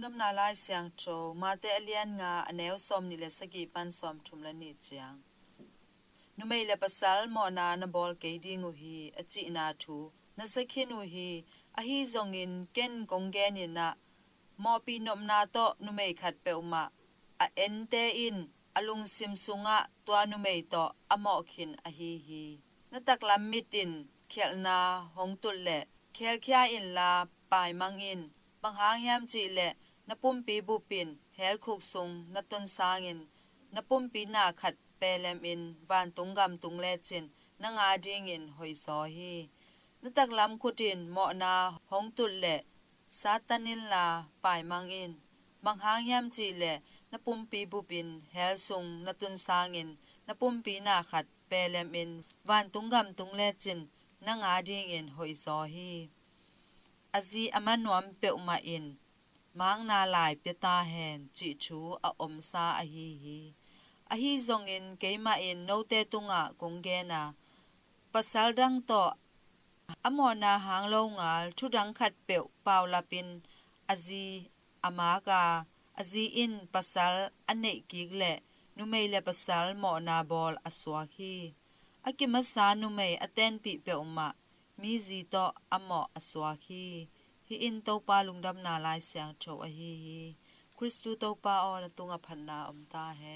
ดำนาลายเสียงโจมาเตเลียนงาอเนวซอมนิเลสกีปันซอมทุมละนิจังนุไม่เลปสัลมอนานบอลเกดิงูฮีอจินาทูนสกินูฮีอฮีซงอินเกนกงเกนินะมอปีนมนาโตนุไม่ขัดเปวมาอเอ็นเตอินอลุงซิมซุงะตัวนุไม่โตอมอคินอฮีนตักลำมิตินเขลนาหงตุลเลเขลเคียอินลาปายมังอินบางหางยามจีเลนปุ่มปีบุปินเฮลคุกซุงนตนสางินนปุ่มปีนาขัดเปเลมอินวานตุงกำตุงเลจินนงอาดิงอินหอยซอฮีนตักลำขุดินหมอนาหงตุลเลซาตันินลาปายมังอินบางหางยามจีเลนปุ่มปีบุปินเฮลซุงนตุนสางินนปุ่มปีนาขัดเปเลมอินวานตุงกำตุงเลจินนงอาดิงอินหอยซอฮีอาจีอมันวมเปอุมาอินมังนาลายเปตาแหนจิชูออมซาอฮีซงอินเกมาอินโนเตตุงะกงเกนาปัสสัลดังโตอมอนาหางโลงาลชุดังขัดเปวปาวลาปินอาจีอามากาอาจีอินปัสสัลอันเนกิกเลนุเมเลปัสสัลมอนาบอลอสวาคีอากิมัสานุเมอเตนปีเปอุมามีจีโตอมออสวาคีhi in to pa lungdam na lai siang tho a hi Kristu to pa o na tunga phanna om ta he